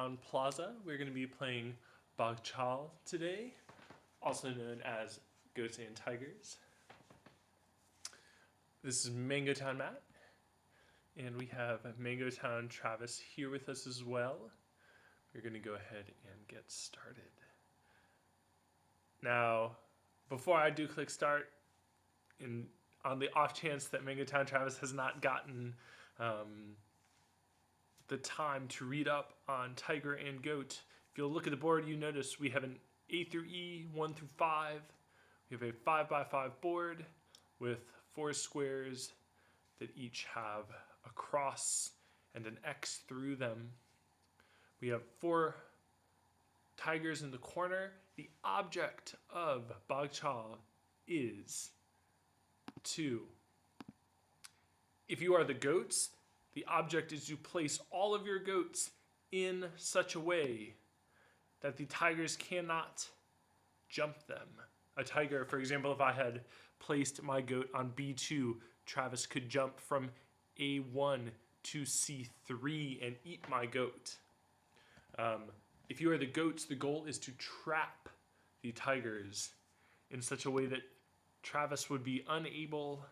Town Plaza. We're going to be playing Bagh Chal today, also known as Goats and Tigers. This is MangoTownMatt, and we have MangoTownTravis here with us as well. We're going to go ahead and get started. Now, before I do click start, on the off chance that MangoTownTravis has not gotten the time to read up on Tiger and Goat, if you'll look at the board, you notice we have an A through E, 1 through 5. We have a 5x5 board with 4 squares that each have a cross and an X through them. We have 4 tigers in the corner. The object of Bagh Chal is to, if you are the goats, the object is to place all of your goats in such a way that the tigers cannot jump them. A tiger, for example, if I had placed my goat on B2, Travis could jump from A1 to C3 and eat my goat. If you are the goats, the goal is to trap the tigers in such a way that Travis would be unable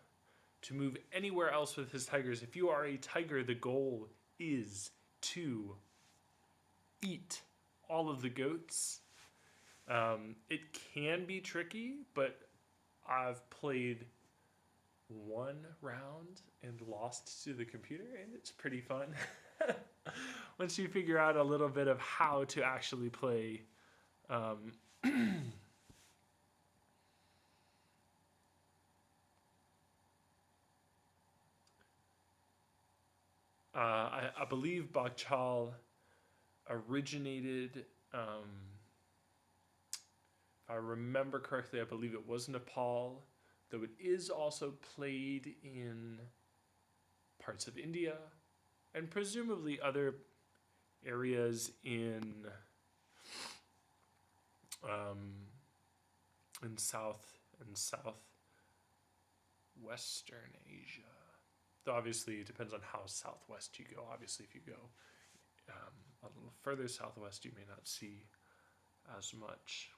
to move anywhere else with his tigers. If you are a tiger, the goal is to eat all of the goats. It can be tricky, but I've played 1 round and lost to the computer, and it's pretty fun. Once you figure out a little bit of how to actually play I believe Bagh Chal originated, if I remember correctly, I believe it was Nepal, though it is also played in parts of India and presumably other areas in South and Southwestern Asia. Though obviously it depends on how southwest you go. Obviously if you go a little further southwest, you may not see as much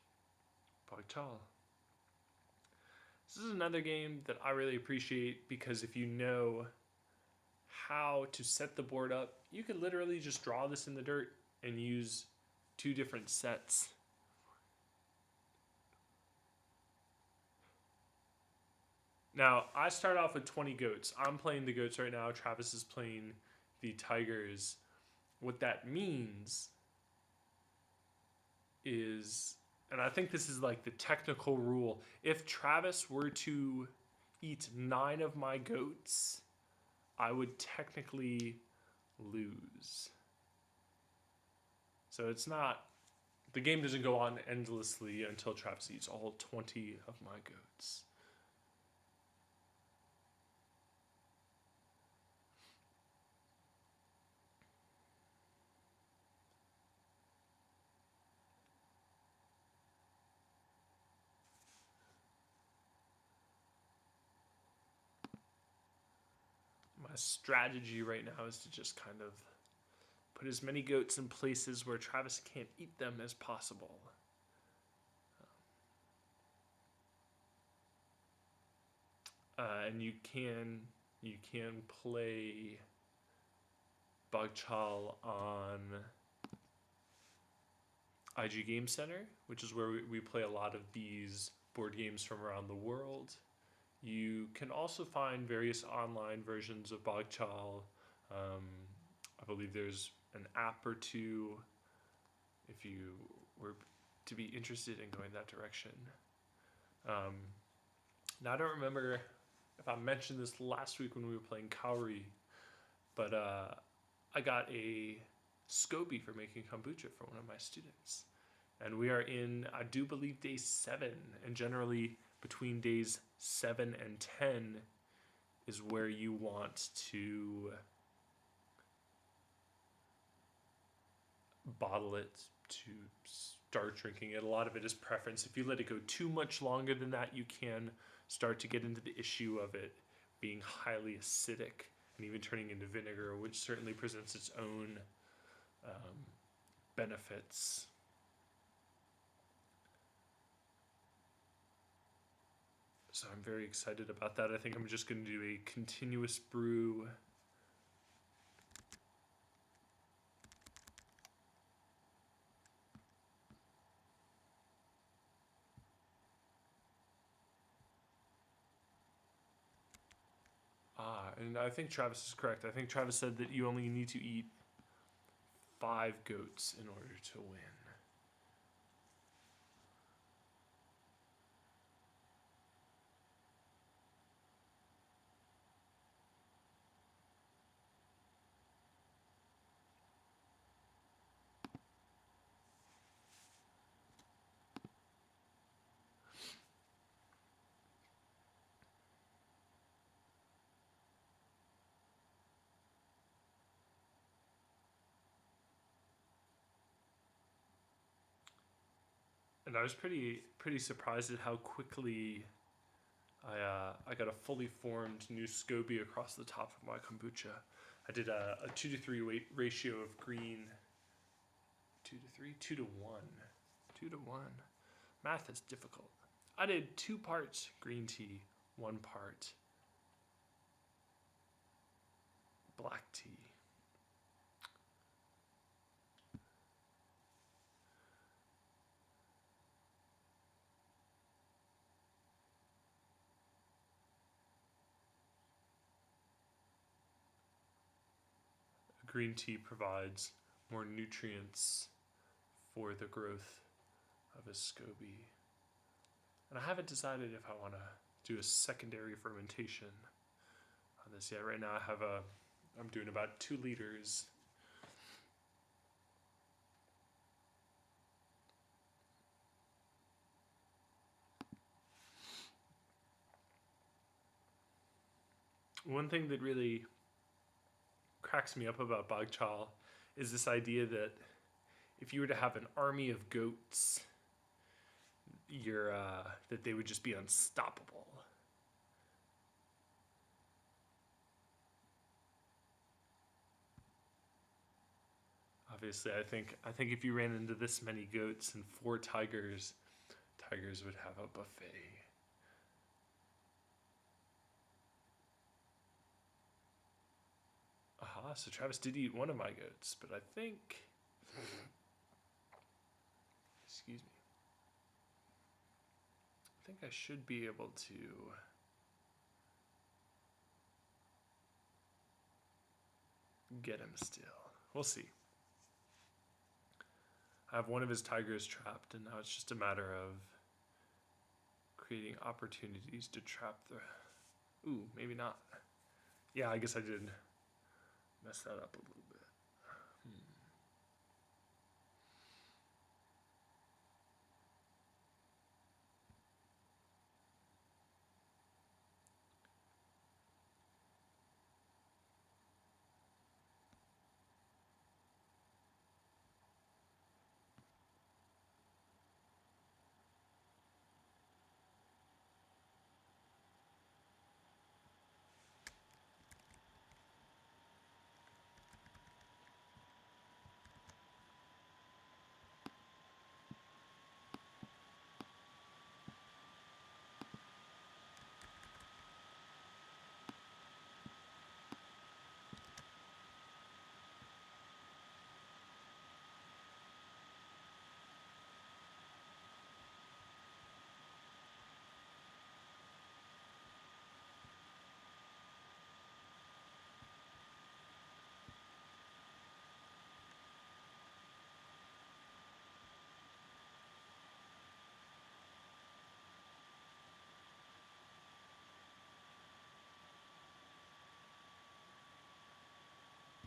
Bagh Chal. This is another game that I really appreciate because if you know how to set the board up, you can literally just draw this in the dirt and use 2 different sets. Now, I start off with 20 goats. I'm playing the goats right now. Travis is playing the tigers. What that means is, and I think this is like the technical rule, if Travis were to eat 9 of my goats, I would technically lose. So it's not, the game doesn't go on endlessly until Travis eats all 20 of my goats. My strategy right now is to just kind of put as many goats in places where Travis can't eat them as possible. And you can play Bagh Chal on IG Game Center, which is where we play a lot of these board games from around the world. You can also find various online versions of Bagh Chal. I believe there's an app or 2 if you were to be interested in going that direction. Now, I don't remember if I mentioned this last week when we were playing Kauri, but I got a SCOBY for making kombucha for one of my students. And we are in, I do believe, day 7, and generally between days 7 and 10 is where you want to bottle it to start drinking it. A lot of it is preference. If you let it go too much longer than that, you can start to get into the issue of it being highly acidic and even turning into vinegar, which certainly presents its own benefits. So I'm very excited about that. I think I'm just going to do a continuous brew. And I think Travis is correct. I think Travis said that you only need to eat 5 goats in order to win. And I was pretty surprised at how quickly I got a fully formed new SCOBY across the top of my kombucha. I did a 2-to-3 ratio of green. 2 to 3? 2 to 1. 2 to 1. Math is difficult. I did 2 parts green tea, 1 part black tea. Green tea provides more nutrients for the growth of a SCOBY. And I haven't decided if I want to do a secondary fermentation on this yet. Right now I'm doing about 2 liters. One thing that really cracks me up about Bagh Chal is this idea that if you were to have an army of goats, that they would just be unstoppable. Obviously, I think if you ran into this many goats and 4 tigers would have a buffet. Aha, so Travis did eat one of my goats, but I think... Excuse me. I think I should be able to... get him still. We'll see. I have one of his tigers trapped, and now it's just a matter of creating opportunities to trap the... Ooh, maybe not. Yeah, I guess I did mess that up a little bit.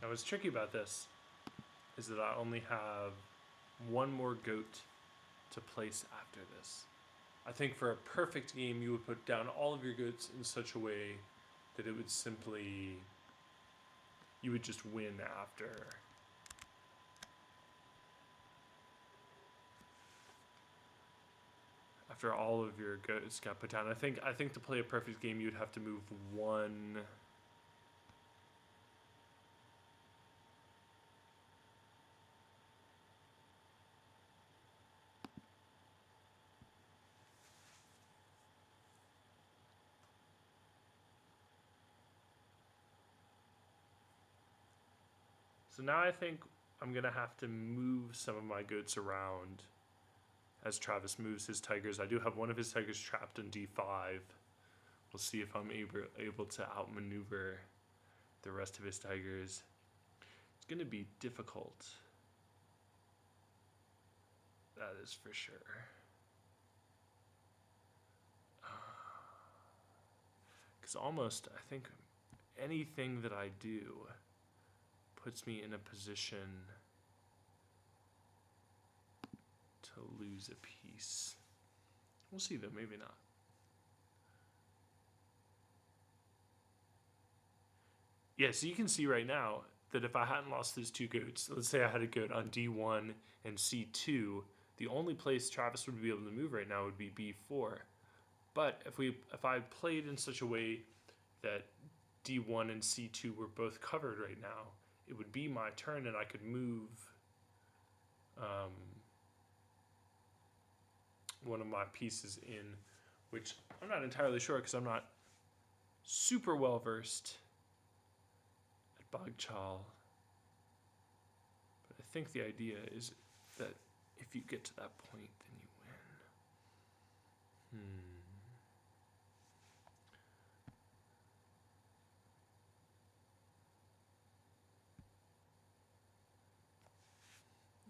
Now what's tricky about this is that I only have 1 more goat to place after this. I think for a perfect game you would put down all of your goats in such a way that it would simply... you would just win after all of your goats got put down. I think to play a perfect game you'd have to move 1... So now I think I'm going to have to move some of my goats around as Travis moves his tigers. I do have one of his tigers trapped in D5. We'll see if I'm able to outmaneuver the rest of his tigers. It's going to be difficult. That is for sure. Because almost, I think, anything that I do puts me in a position to lose a piece. We'll see though, maybe not. Yeah, so you can see right now that if I hadn't lost those two goats, let's say I had a goat on D1 and C2, the only place Travis would be able to move right now would be B4. But if I played in such a way that D1 and C2 were both covered right now, it would be my turn and I could move one of my pieces in, which I'm not entirely sure because I'm not super well versed at Bagh Chal. But I think the idea is that if you get to that point, then you win.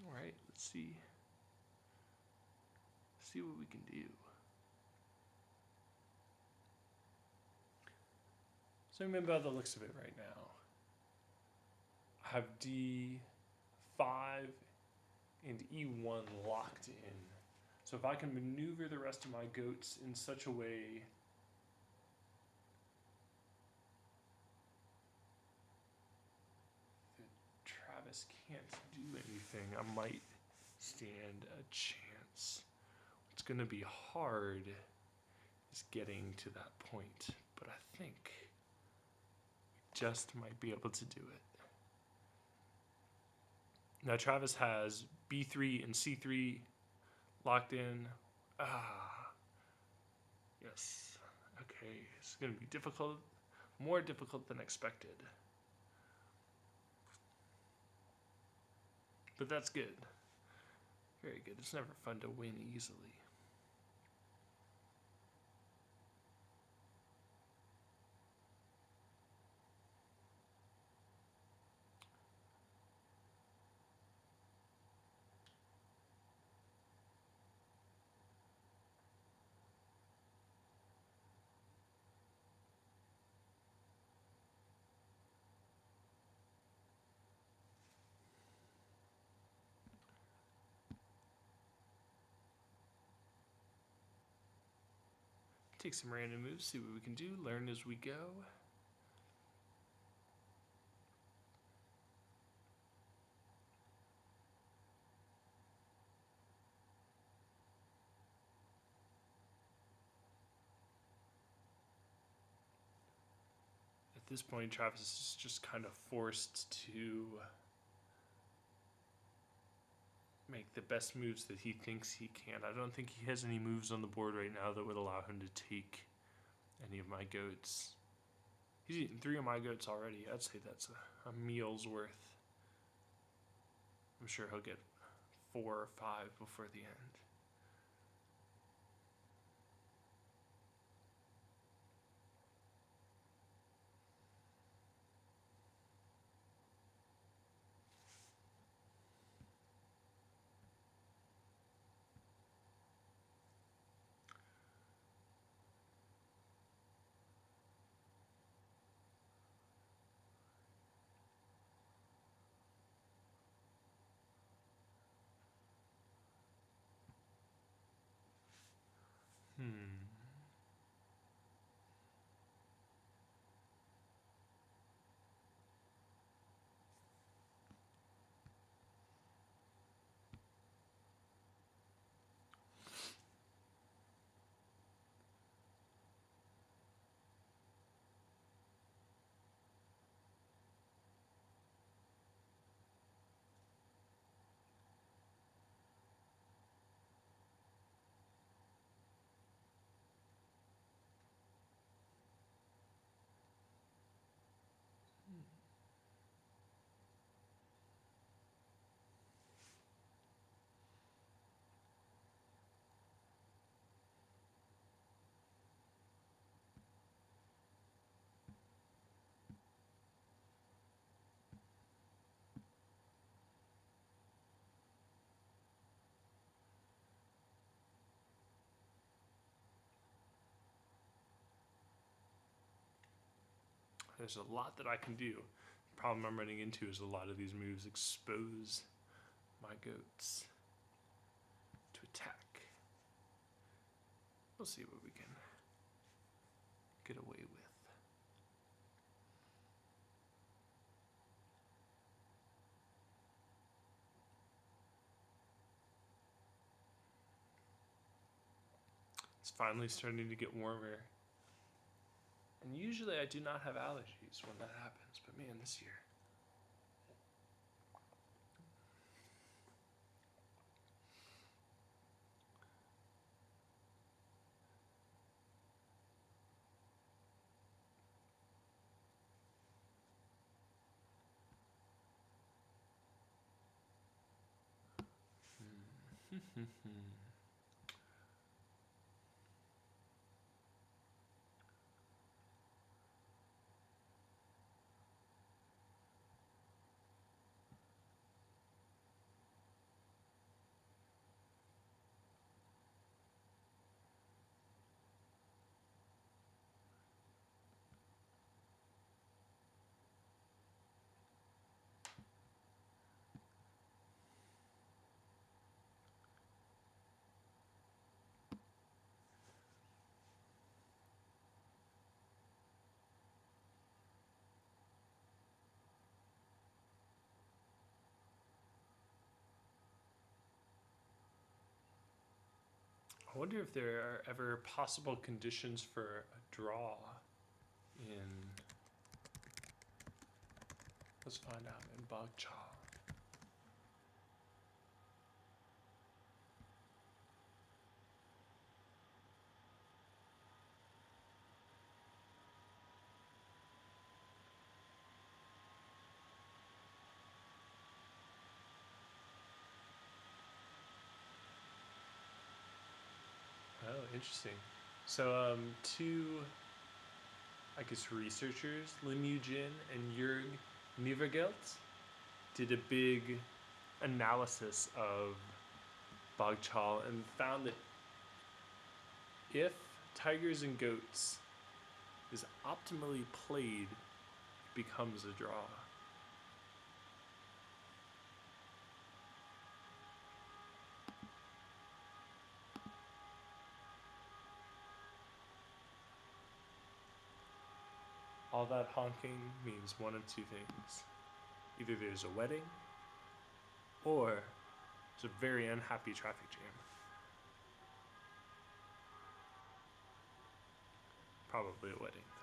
All right, let's see what we can do. So remember by the looks of it right now, I have D5 and E1 locked in. So if I can maneuver the rest of my goats in such a way that Travis can't do anything, I might stand a chance. What's going to be hard is getting to that point, but I think we just might be able to do it. Now Travis has B3 and C3 locked in. Yes. Okay, it's going to be difficult, more difficult than expected. But that's good. Very good. It's never fun to win easily. Take some random moves, see what we can do, learn as we go. At this point, Travis is just kind of forced to make the best moves that he thinks he can. I don't think he has any moves on the board right now that would allow him to take any of my goats. He's eaten 3 of my goats already. I'd say that's a meal's worth. I'm sure he'll get 4 or 5 before the end. There's a lot that I can do. The problem I'm running into is a lot of these moves expose my goats to attack. We'll see what we can get away with. It's finally starting to get warmer. And usually I do not have allergies when that happens, but man, this year. I wonder if there are ever possible conditions for a draw in, let's find out, in Bagh Chal. Oh, interesting. So, two, I guess, researchers, Lim Yu-jin and Jörg Nieuwergelt, did a big analysis of Bagh Chal and found that if tigers and goats is optimally played, it becomes a draw. All that honking means one of two things. Either there's a wedding, or there's a very unhappy traffic jam. Probably a wedding, though.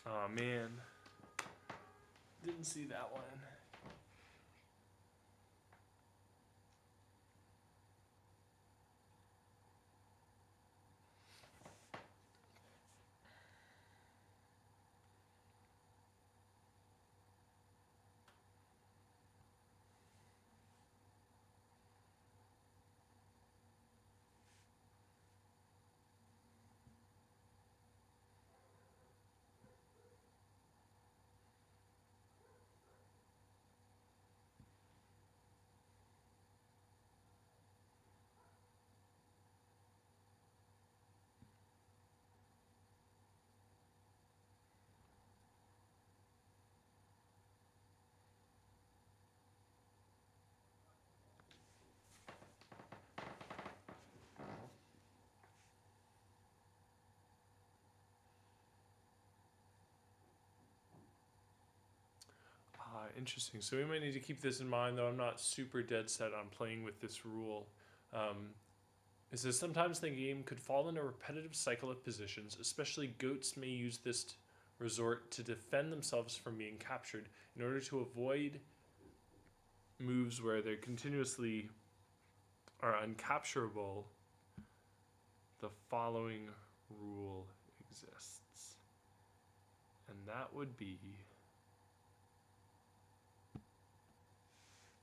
Oh man, didn't see that one. Interesting. So we might need to keep this in mind, though I'm not super dead set on playing with this rule. It says sometimes the game could fall in a repetitive cycle of positions, especially goats may use this resort to defend themselves from being captured. In order to avoid moves where they continuously are uncapturable, the following rule exists. And that would be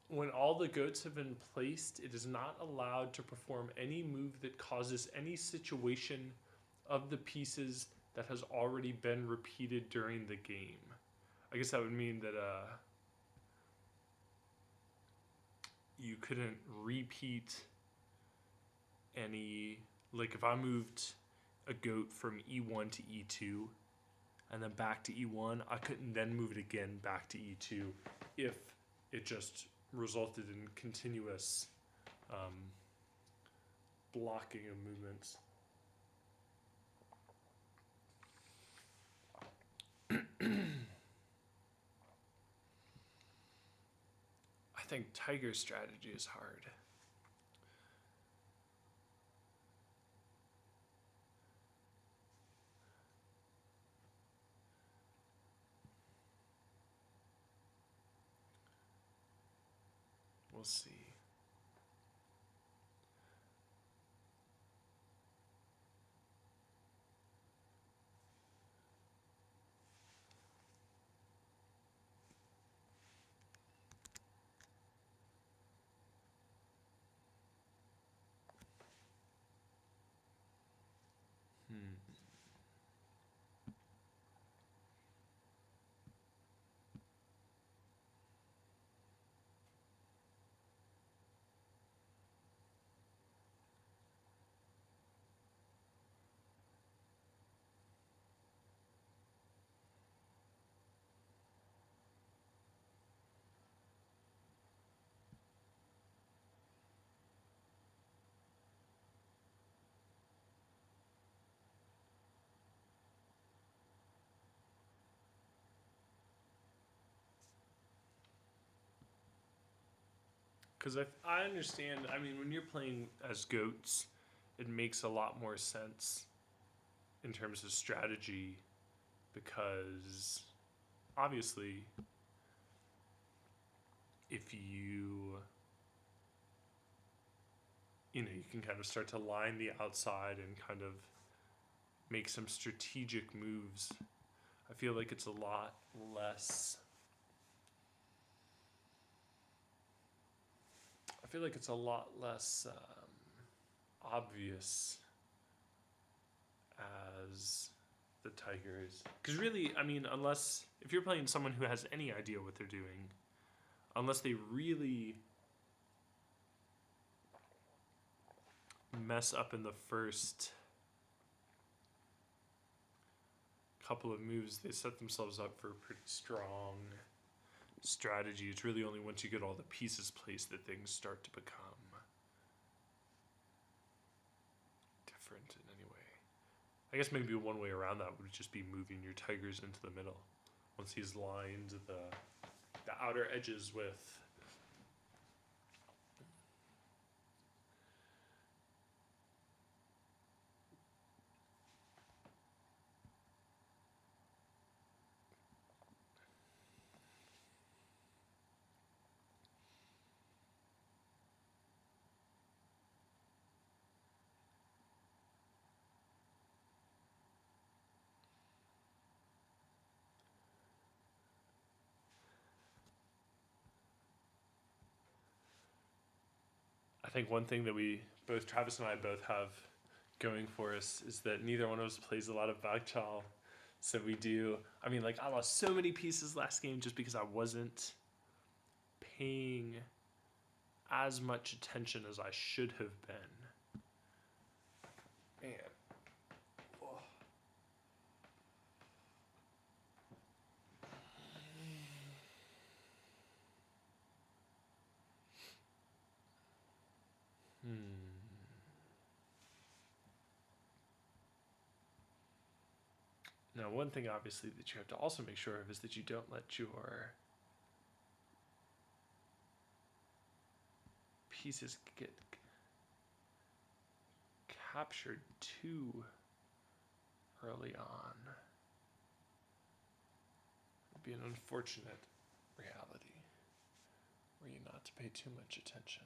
when all the goats have been placed, it is not allowed to perform any move that causes any situation of the pieces that has already been repeated during the game. I guess that would mean that you couldn't repeat any, like if I moved a goat from E1 to E2 and then back to E1, I couldn't then move it again back to E2 if it just resulted in continuous blocking of movements. I think Tiger's strategy is hard. We'll see. Because I understand, I mean, when you're playing as goats, it makes a lot more sense in terms of strategy because obviously if you can kind of start to line the outside and kind of make some strategic moves. I feel like it's a lot less obvious as the tiger is. Because really, I mean, if you're playing someone who has any idea what they're doing, unless they really mess up in the first couple of moves, they set themselves up for a pretty strong strategy. It's really only once you get all the pieces placed that things start to become different in any way. I guess maybe one way around that would just be moving your tigers into the middle. Once he's lined the outer edges with I think one thing that Travis and I both have going for us is that neither one of us plays a lot of Bagh Chal. So I lost so many pieces last game just because I wasn't paying as much attention as I should have been. Man. Now, one thing obviously that you have to also make sure of is that you don't let your pieces get captured too early on. It'd be an unfortunate reality were you not to pay too much attention.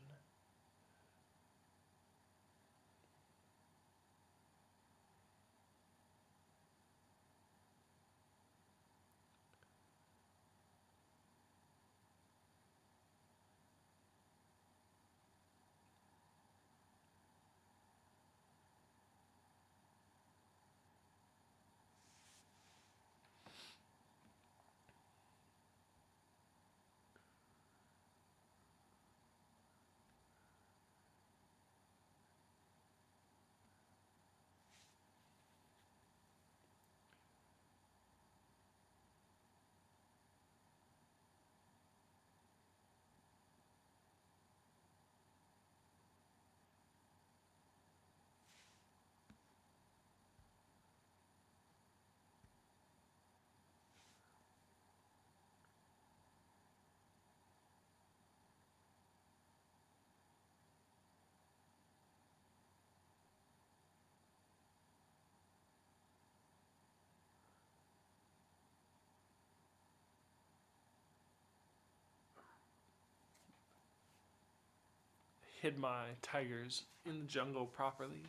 Hid my tigers in the jungle properly.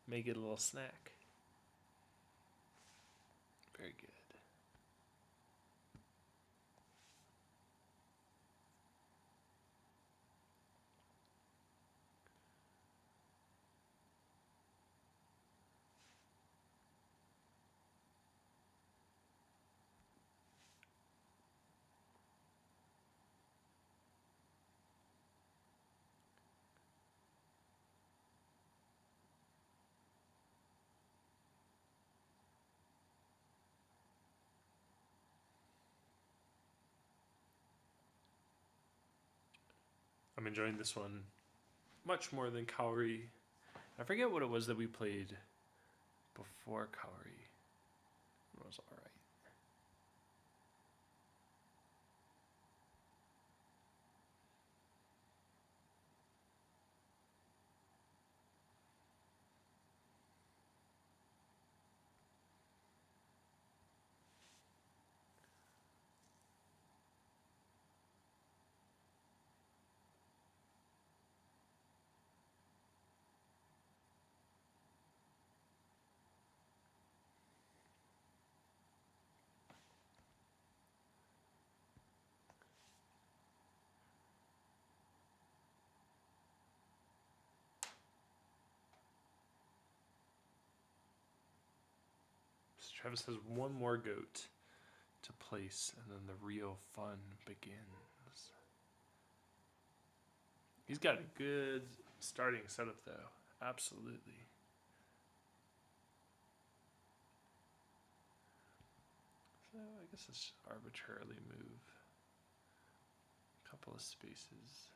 Make it a little snack. Very good. I'm enjoying this one much more than Kauri. I forget what it was that we played before Kauri. It was alright. Travis has one more goat to place, and then the real fun begins. He's got a good starting setup, though. Absolutely. So I guess let's arbitrarily move a couple of spaces.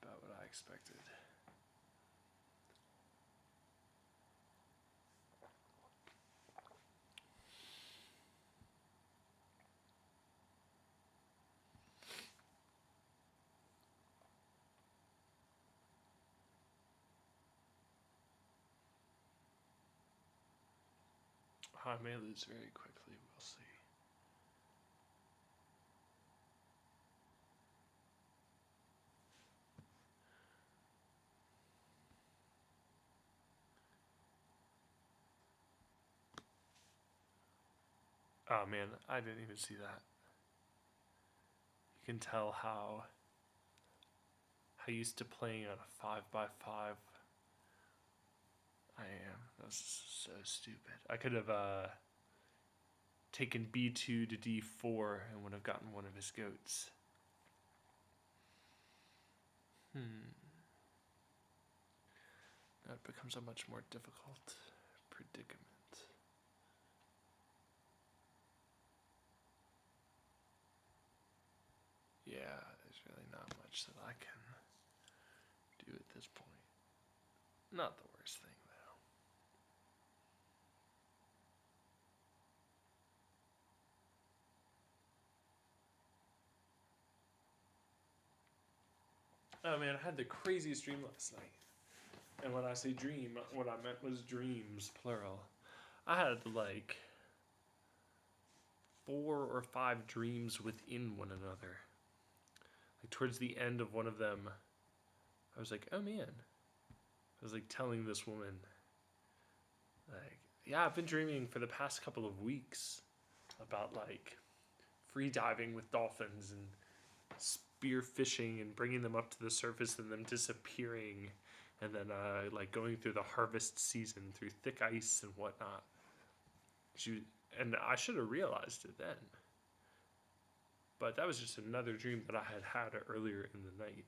About what I expected. I may lose very quickly, we'll see. Oh man, I didn't even see that. You can tell how used to playing on a 5x5 I am. That was so stupid. I could have taken b2 to d4 and would have gotten one of his goats. That becomes a much more difficult predicament. Yeah, there's really not much that I can do at this point. Not the worst thing, though. Oh man, I had the craziest dream last night. And when I say dream, what I meant was dreams, plural. I had like 4 or 5 dreams within one another. Like towards the end of one of them, I was like, oh man. I was like telling this woman, like, yeah, I've been dreaming for the past couple of weeks about like free diving with dolphins and spear fishing and bringing them up to the surface and them disappearing, and then like going through the harvest season through thick ice and whatnot. And I should have realized it then, but that was just another dream that I had earlier in the night.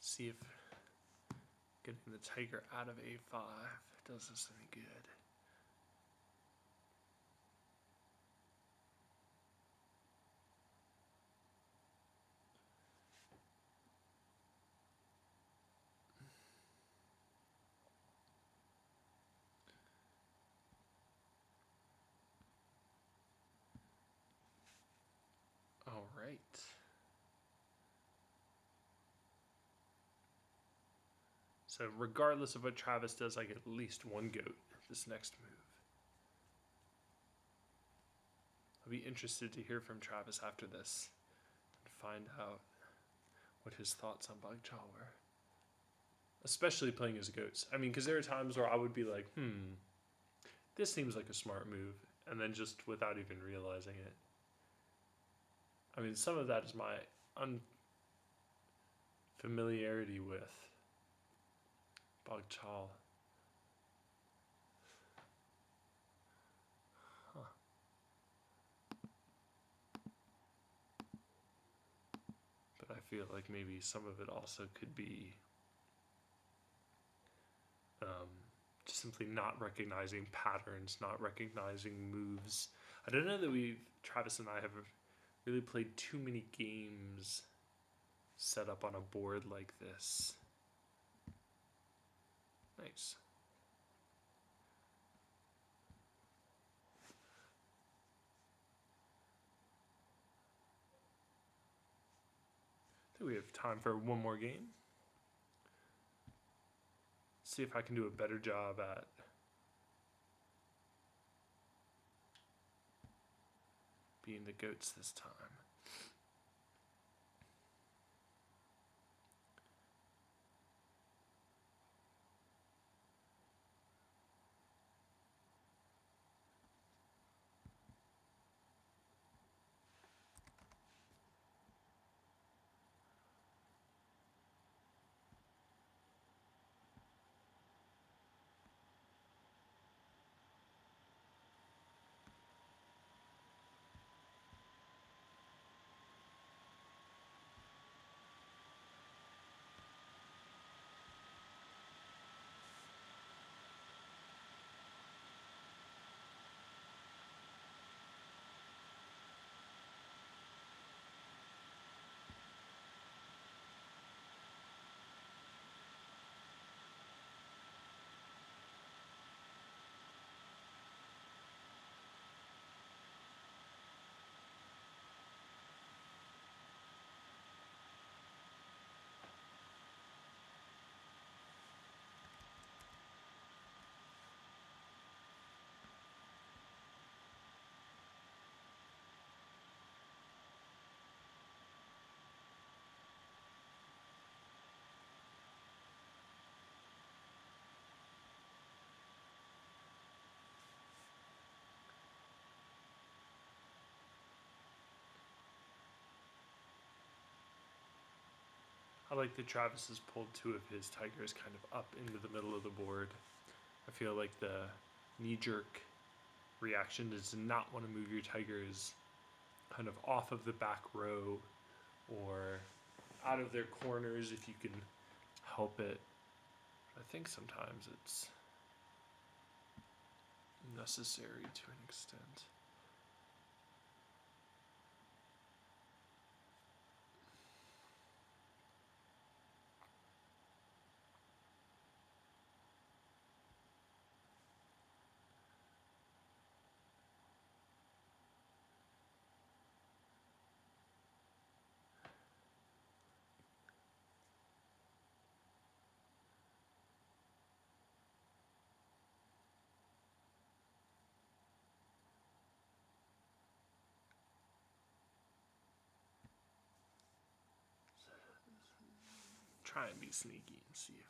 See if getting the tiger out of a5 does us any good. All right. So regardless of what Travis does, I get at least one goat this next move. I'll be interested to hear from Travis after this and find out what his thoughts on Bagh Chal were. Especially playing as goats. I mean, because there are times where I would be like, this seems like a smart move, and then just without even realizing it. I mean, some of that is my unfamiliarity with Bagh Chal. But I feel like maybe some of it also could be just simply not recognizing patterns, not recognizing moves. I don't know that Travis and I have really played too many games set up on a board like this. Nice. I think we have time for one more game. See if I can do a better job at being the goats this time. I like that Travis has pulled two of his tigers kind of up into the middle of the board. I feel like the knee-jerk reaction is to not want to move your tigers kind of off of the back row or out of their corners if you can help it. I think sometimes it's necessary to an extent. Try and be sneaky and see if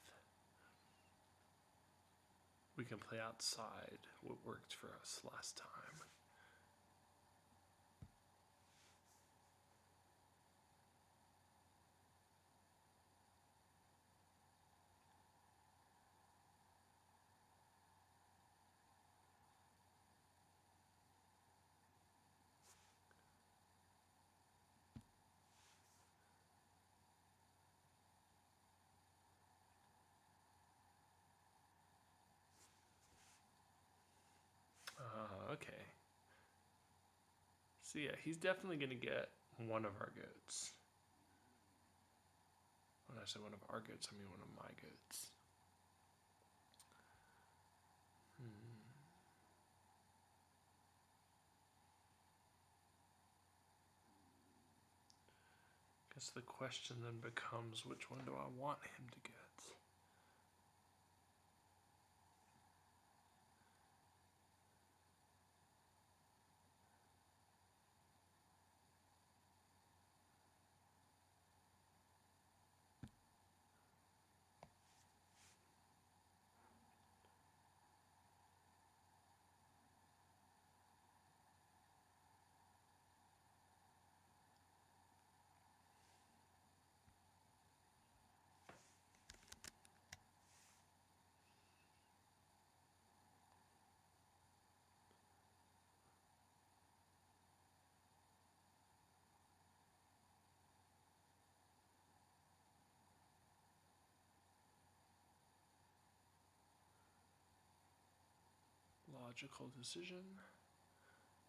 we can play outside what worked for us last time. Okay. So yeah, he's definitely going to get one of our goats. When I say one of our goats, I mean one of my goats. Guess the question then becomes, which one do I want him to get? Logical decision,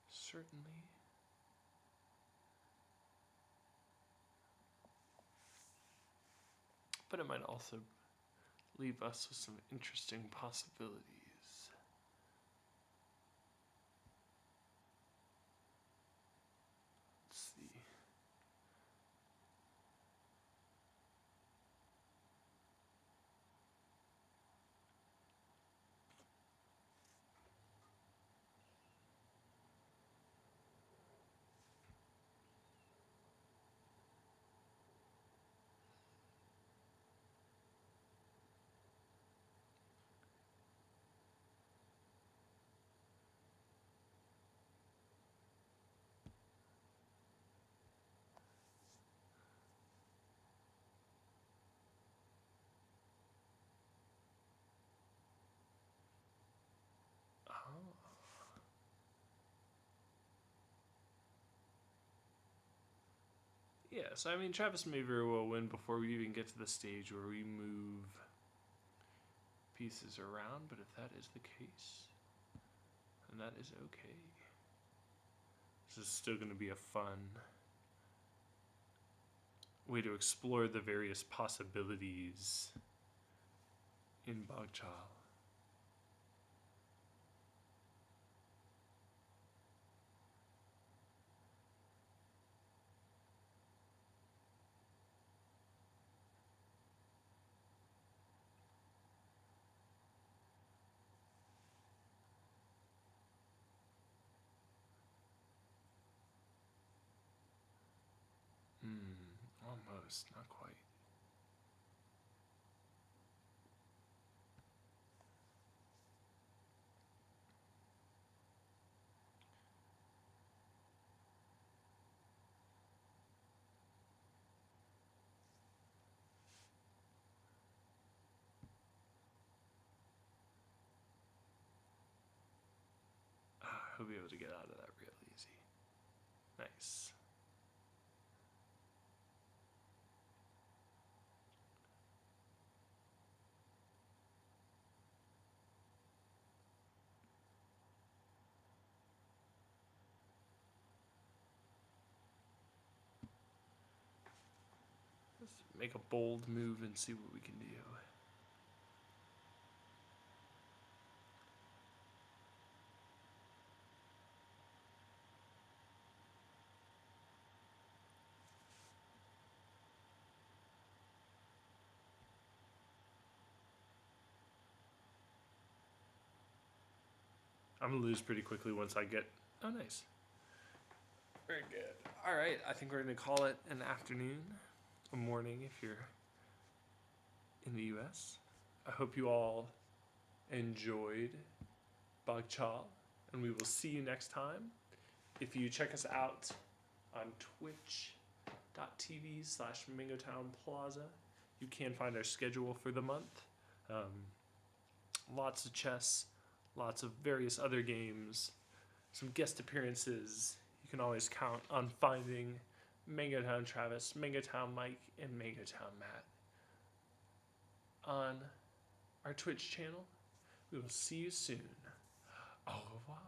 certainly. But it might also leave us with some interesting possibilities. Let's see. Yeah, so I mean, Travis may very well win before we even get to the stage where we move pieces around, but if that is the case, then that is okay. This is still going to be a fun way to explore the various possibilities in Bagh Chal. Almost, not quite. He'll be able to get out of that real easy. Nice. Let's make a bold move and see what we can do. I'm gonna lose pretty quickly once I get. Oh, nice. Very good. All right, I think we're gonna call it an afternoon, a morning if you're in the U.S. I hope you all enjoyed Bagh Chal, and we will see you next time. If you check us out on twitch.tv/MangoTownPlaza, you can find our schedule for the month. Lots of chess, lots of various other games, some guest appearances. You can always count on finding MangoTownTravis, MangoTownMike, and MangoTownMatt on our Twitch channel. We will see you soon. Au revoir.